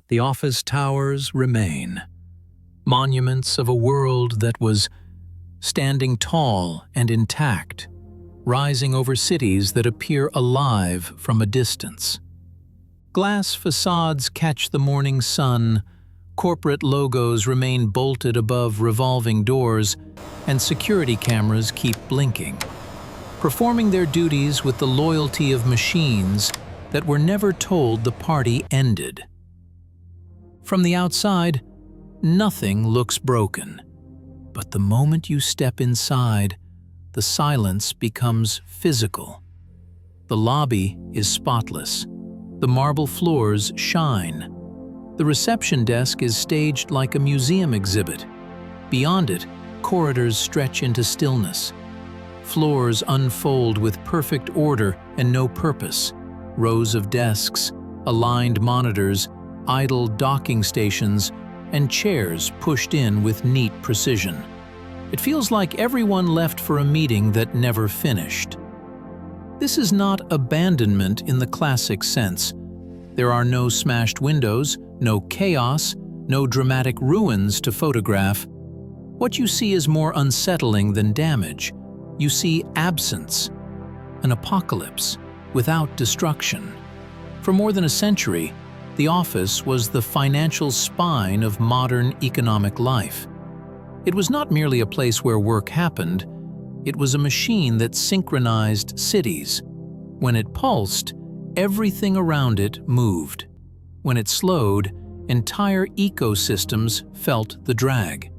the office towers remain, monuments of a world that was standing tall and intact, rising over cities that appear alive from a distance. Glass facades catch the morning sun, corporate logos remain bolted above revolving doors, and security cameras keep blinking, performing their duties with the loyalty of machines that were never told the party ended. From the outside, nothing looks broken, but the moment you step inside, the silence becomes physical. The lobby is spotless. The marble floors shine. The reception desk is staged like a museum exhibit. Beyond it, corridors stretch into stillness. Floors unfold with perfect order and no purpose. Rows of desks, aligned monitors, idle docking stations, and chairs pushed in with neat precision. It feels like everyone left for a meeting that never finished. This is not abandonment in the classic sense. There are no smashed windows, no chaos, no dramatic ruins to photograph. What you see is more unsettling than damage. You see absence, an apocalypse without destruction. For more than a century, the office was the financial spine of modern economic life. It was not merely a place where work happened, it was a machine that synchronized cities. When it pulsed, everything around it moved. When it slowed, entire ecosystems felt the drag.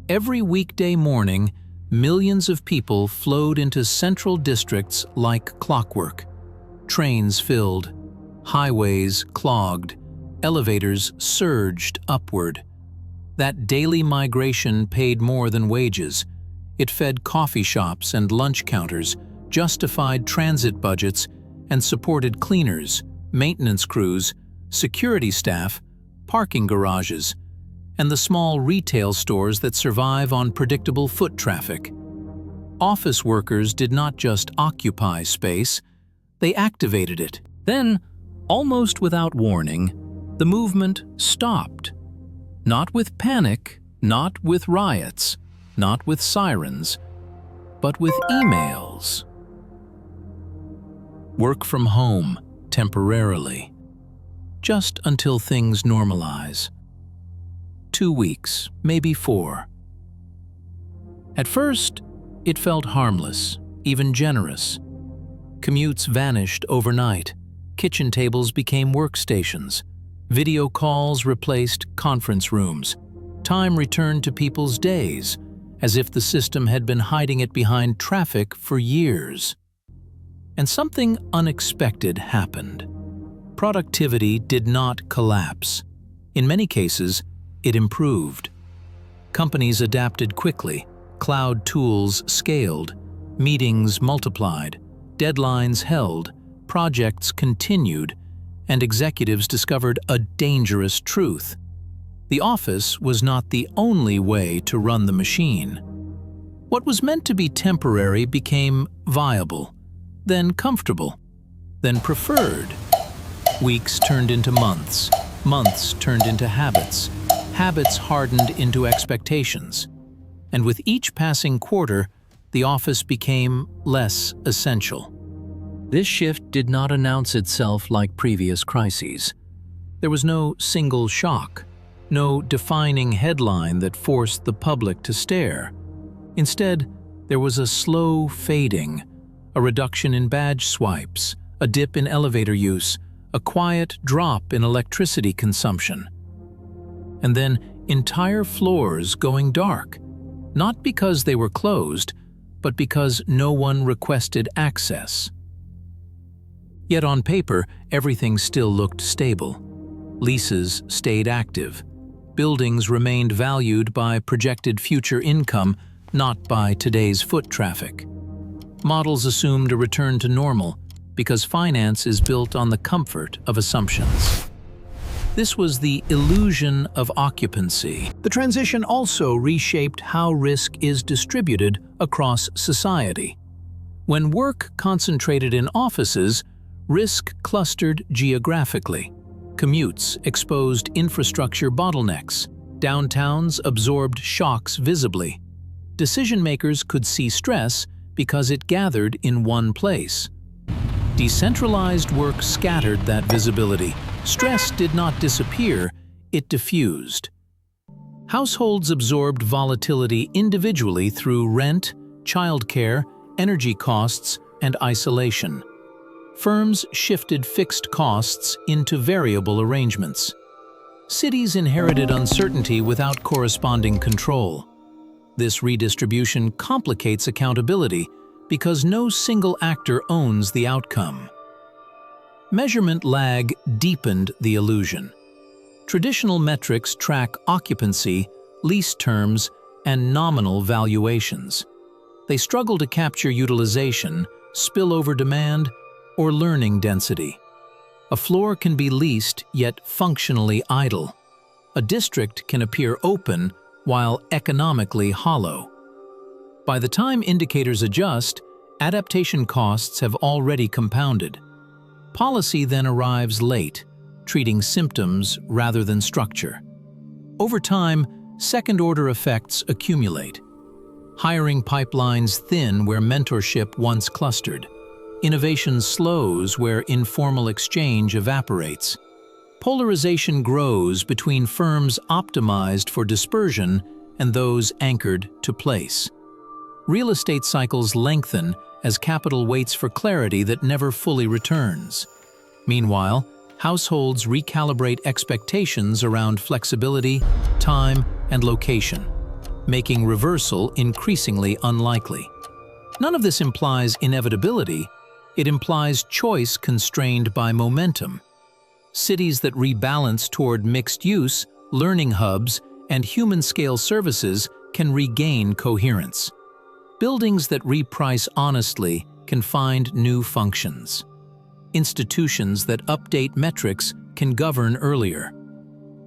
Every weekday morning, millions of people flowed into central districts like clockwork. Trains filled, highways clogged, elevators surged upward. That daily migration paid more than wages. It fed coffee shops and lunch counters, justified transit budgets, and supported cleaners, maintenance crews, security staff, parking garages, and the small retail stores that survive on predictable foot traffic. Office workers did not just occupy space, they activated it. Then, almost without warning, the movement stopped. Not with panic, not with riots, not with sirens, but with emails. Work from home, temporarily. Just until things normalize. 2 weeks, maybe 4. At first, it felt harmless, even generous. Commutes vanished overnight. Kitchen tables became workstations. Video calls replaced conference rooms. Time returned to people's days, as if the system had been hiding it behind traffic for years. And something unexpected happened. Productivity did not collapse. In many cases, it improved. Companies adapted quickly, cloud tools scaled, meetings multiplied, deadlines held, projects continued, and executives discovered a dangerous truth. The office was not the only way to run the machine. What was meant to be temporary became viable, then comfortable, then preferred. Weeks turned into months, months turned into habits, habits hardened into expectations. And with each passing quarter, the office became less essential. This shift did not announce itself like previous crises. There was no single shock, no defining headline that forced the public to stare. Instead, there was a slow fading, a reduction in badge swipes, a dip in elevator use, a quiet drop in electricity consumption. And then entire floors going dark, not because they were closed, but because no one requested access. Yet on paper, everything still looked stable. Leases stayed active. Buildings remained valued by projected future income, not by today's foot traffic. Models assumed a return to normal because finance is built on the comfort of assumptions. This was the illusion of occupancy. The transition also reshaped how risk is distributed across society. When work concentrated in offices, risk clustered geographically. Commutes exposed infrastructure bottlenecks. Downtowns absorbed shocks visibly. Decision-makers could see stress because it gathered in one place. Decentralized work scattered that visibility. Stress did not disappear, it diffused. Households absorbed volatility individually through rent, childcare, energy costs, and isolation. Firms shifted fixed costs into variable arrangements. Cities inherited uncertainty without corresponding control. This redistribution complicates accountability because no single actor owns the outcome. Measurement lag deepened the illusion. Traditional metrics track occupancy, lease terms, and nominal valuations. They struggle to capture utilization, spillover demand, or learning density. A floor can be leased yet functionally idle. A district can appear open while economically hollow. By the time indicators adjust, adaptation costs have already compounded. Policy then arrives late, treating symptoms rather than structure. Over time, second-order effects accumulate. Hiring pipelines thin where mentorship once clustered. Innovation slows where informal exchange evaporates. Polarization grows between firms optimized for dispersion and those anchored to place. Real estate cycles lengthen as capital waits for clarity that never fully returns. Meanwhile, households recalibrate expectations around flexibility, time, and location, making reversal increasingly unlikely. None of this implies inevitability. It implies choice constrained by momentum. Cities that rebalance toward mixed use, learning hubs, and human-scale services can regain coherence. Buildings that reprice honestly can find new functions. Institutions that update metrics can govern earlier.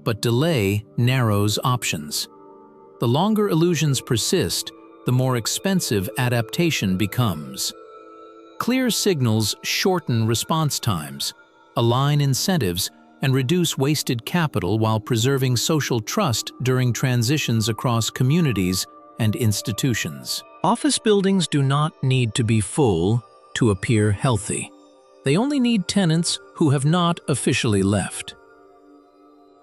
But delay narrows options. The longer illusions persist, the more expensive adaptation becomes. Clear signals shorten response times, align incentives, and reduce wasted capital while preserving social trust during transitions across communities and institutions. Office buildings do not need to be full to appear healthy. They only need tenants who have not officially left.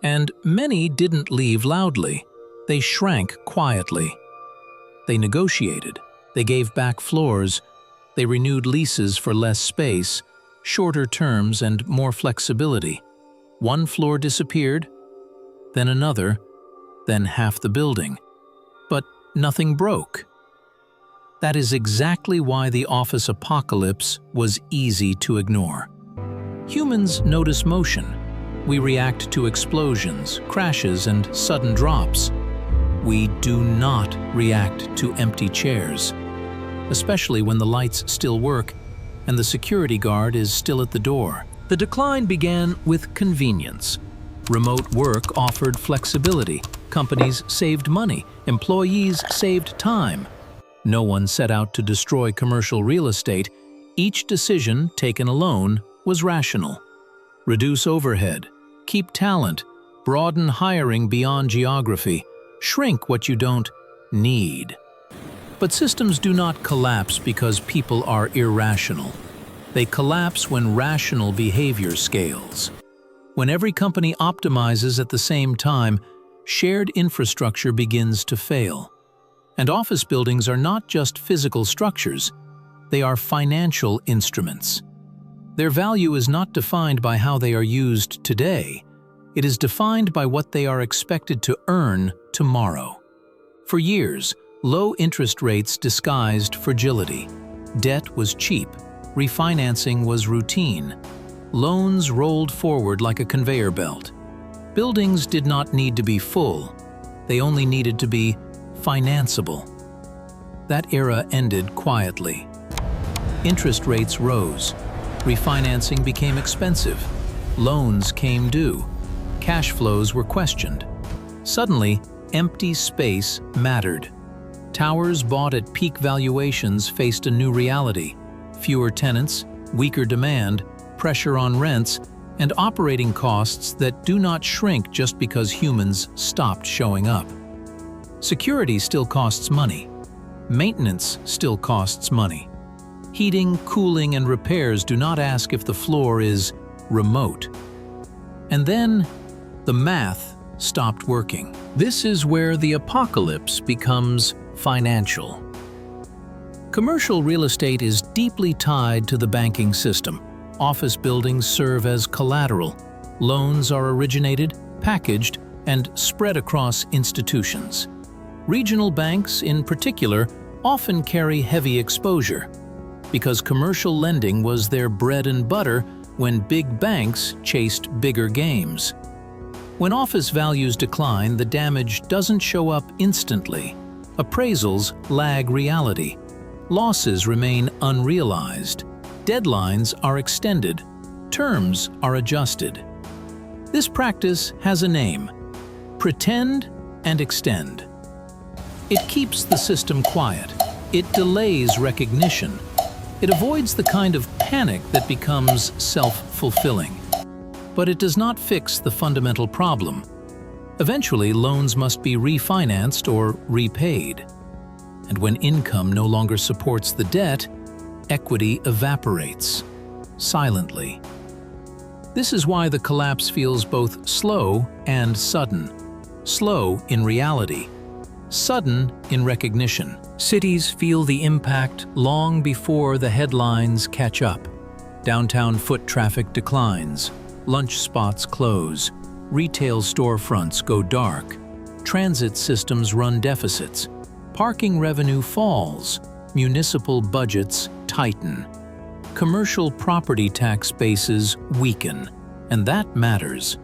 And many didn't leave loudly. They shrank quietly. They negotiated. They gave back floors. They renewed leases for less space, shorter terms, and more flexibility. One floor disappeared, then another, then half the building. But nothing broke. That is exactly why the office apocalypse was easy to ignore. Humans notice motion. We react to explosions, crashes, and sudden drops. We do not react to empty chairs, especially when the lights still work and the security guard is still at the door. The decline began with convenience. Remote work offered flexibility. Companies saved money. Employees saved time. No one set out to destroy commercial real estate. Each decision, taken alone, was rational. Reduce overhead, keep talent, broaden hiring beyond geography, shrink what you don't need. But systems do not collapse because people are irrational. They collapse when rational behavior scales. When every company optimizes at the same time, shared infrastructure begins to fail. And office buildings are not just physical structures, they are financial instruments. Their value is not defined by how they are used today. It is defined by what they are expected to earn tomorrow. For years, low interest rates disguised fragility. Debt was cheap. Refinancing was routine. Loans rolled forward like a conveyor belt. Buildings did not need to be full. They only needed to be financeable. That era ended quietly. Interest rates rose. Refinancing became expensive. Loans came due. Cash flows were questioned. Suddenly, empty space mattered. Towers bought at peak valuations faced a new reality. Fewer tenants, weaker demand, pressure on rents, and operating costs that do not shrink just because humans stopped showing up. Security still costs money. Maintenance still costs money. Heating, cooling, and repairs do not ask if the floor is remote. And then, the math stopped working. This is where the apocalypse becomes financial. Commercial real estate is deeply tied to the banking system. Office buildings serve as collateral. Loans are originated, packaged, and spread across institutions. Regional banks, in particular, often carry heavy exposure, because commercial lending was their bread and butter when big banks chased bigger games. When office values decline, the damage doesn't show up instantly. Appraisals lag reality. Losses remain unrealized. Deadlines are extended. Terms are adjusted. This practice has a name: pretend and extend. It keeps the system quiet. It delays recognition. It avoids the kind of panic that becomes self-fulfilling. But it does not fix the fundamental problem. Eventually, loans must be refinanced or repaid. And when income no longer supports the debt, equity evaporates, silently. This is why the collapse feels both slow and sudden. Slow in reality, sudden in recognition. Cities feel the impact long before the headlines catch up. Downtown foot traffic declines, lunch spots close, retail storefronts go dark, transit systems run deficits, parking revenue falls, municipal budgets tighten, commercial property tax bases weaken, and that matters.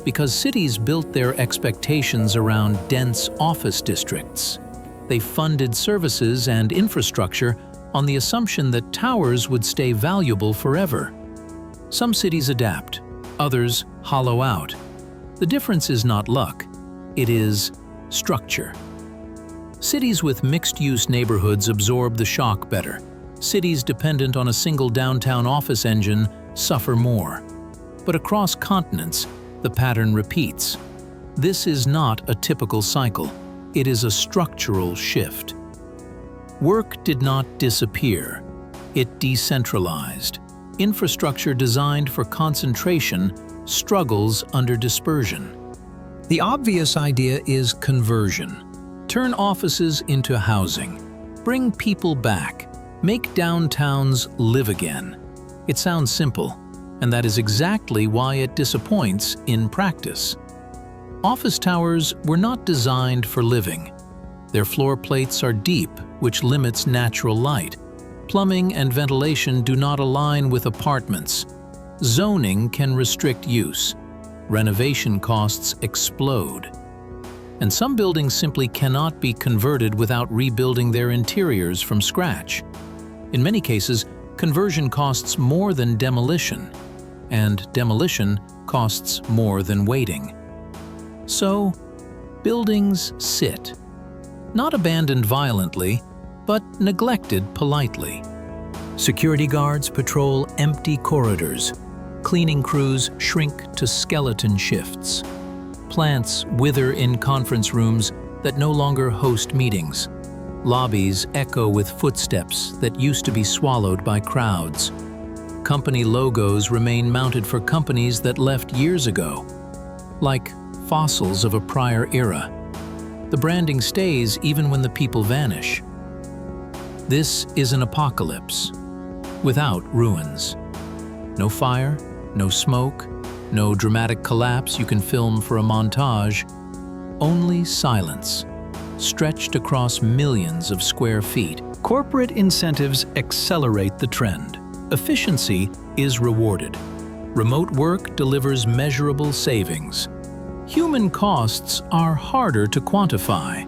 Because cities built their expectations around dense office districts. They funded services and infrastructure on the assumption that towers would stay valuable forever. Some cities adapt, others hollow out. The difference is not luck, it is structure. Cities with mixed-use neighborhoods absorb the shock better. Cities dependent on a single downtown office engine suffer more. But across continents, the pattern repeats. This is not a typical cycle. It is a structural shift. Work did not disappear. It decentralized. Infrastructure designed for concentration struggles under dispersion. The obvious idea is conversion. Turn offices into housing. Bring people back. Make downtowns live again. It sounds simple, and that is exactly why it disappoints in practice. Office towers were not designed for living. Their floor plates are deep, which limits natural light. Plumbing and ventilation do not align with apartments. Zoning can restrict use. Renovation costs explode. And some buildings simply cannot be converted without rebuilding their interiors from scratch. In many cases, conversion costs more than demolition, and demolition costs more than waiting. So, buildings sit. Not abandoned violently, but neglected politely. Security guards patrol empty corridors. Cleaning crews shrink to skeleton shifts. Plants wither in conference rooms that no longer host meetings. Lobbies echo with footsteps that used to be swallowed by crowds. Company logos remain mounted for companies that left years ago, like fossils of a prior era. The branding stays even when the people vanish. This is an apocalypse, without ruins. No fire, no smoke, no dramatic collapse you can film for a montage. Only silence, stretched across millions of square feet. Corporate incentives accelerate the trend. Efficiency is rewarded. Remote work delivers measurable savings. Human costs are harder to quantify.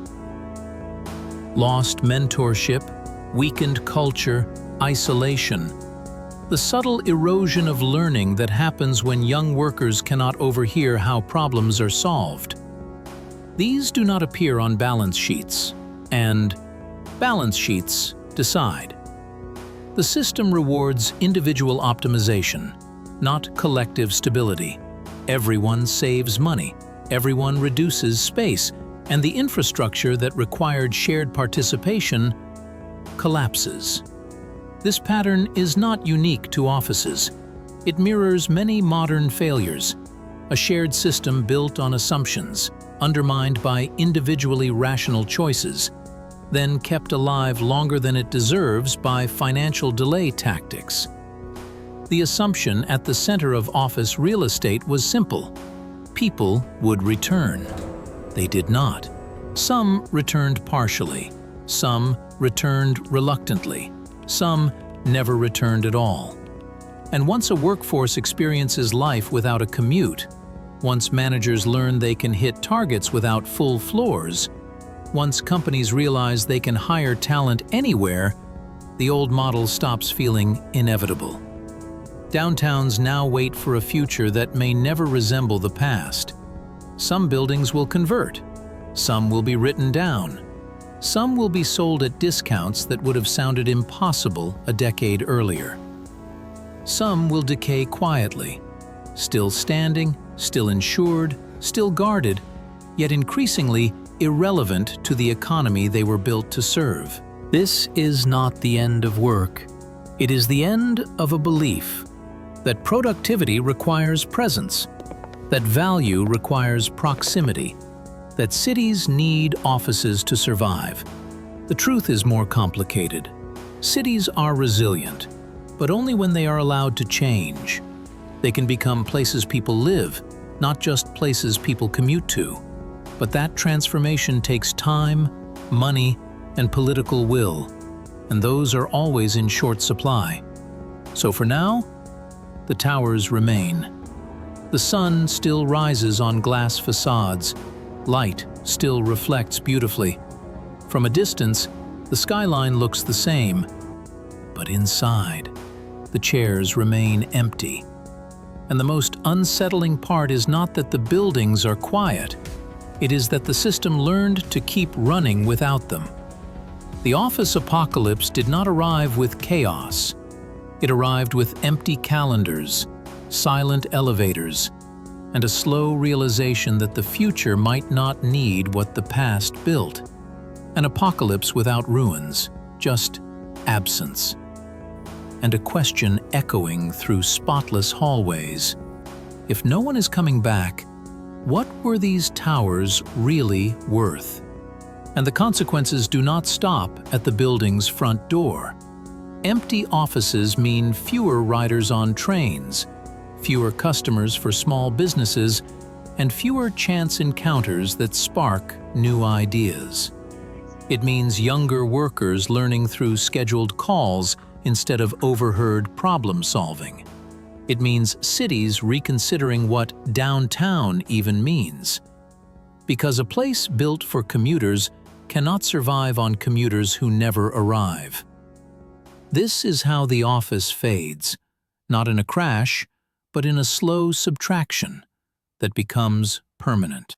Lost mentorship, weakened culture, isolation. The subtle erosion of learning that happens when young workers cannot overhear how problems are solved. These do not appear on balance sheets, and balance sheets decide. The system rewards individual optimization. not collective stability. Everyone saves money, everyone reduces space, and the infrastructure that required shared participation collapses. This pattern is not unique to offices. It mirrors many modern failures. A shared system built on assumptions, undermined by individually rational choices, then kept alive longer than it deserves by financial delay tactics. The assumption at the center of office real estate was simple: people would return. They did not. Some returned partially, some returned reluctantly, some never returned at all. And once a workforce experiences life without a commute, once managers learn they can hit targets without full floors, once companies realize they can hire talent anywhere, the old model stops feeling inevitable. Downtowns now wait for a future that may never resemble the past. Some buildings will convert, some will be written down, some will be sold at discounts that would have sounded impossible a decade earlier. Some will decay quietly, still standing, still insured, still guarded, yet increasingly irrelevant to the economy they were built to serve. This is not the end of work. It is the end of a belief that productivity requires presence, that value requires proximity, that cities need offices to survive. The truth is more complicated. Cities are resilient, but only when they are allowed to change. They can become places people live, not just places people commute to. But that transformation takes time, money, and political will, and those are always in short supply. So for now, the towers remain. The sun still rises on glass facades. Light still reflects beautifully. From a distance, the skyline looks the same, but inside, the chairs remain empty. And the most unsettling part is not that the buildings are quiet. It is that the system learned to keep running without them. The office apocalypse did not arrive with chaos. It arrived with empty calendars, silent elevators, and a slow realization that the future might not need what the past built. An apocalypse without ruins, just absence. And a question echoing through spotless hallways. If no one is coming back, what were these towers really worth? And the consequences do not stop at the building's front door. Empty offices mean fewer riders on trains, fewer customers for small businesses, and fewer chance encounters that spark new ideas. It means younger workers learning through scheduled calls instead of overheard problem solving. It means cities reconsidering what downtown even means. Because a place built for commuters cannot survive on commuters who never arrive. This is how the office fades, not in a crash, but in a slow subtraction that becomes permanent.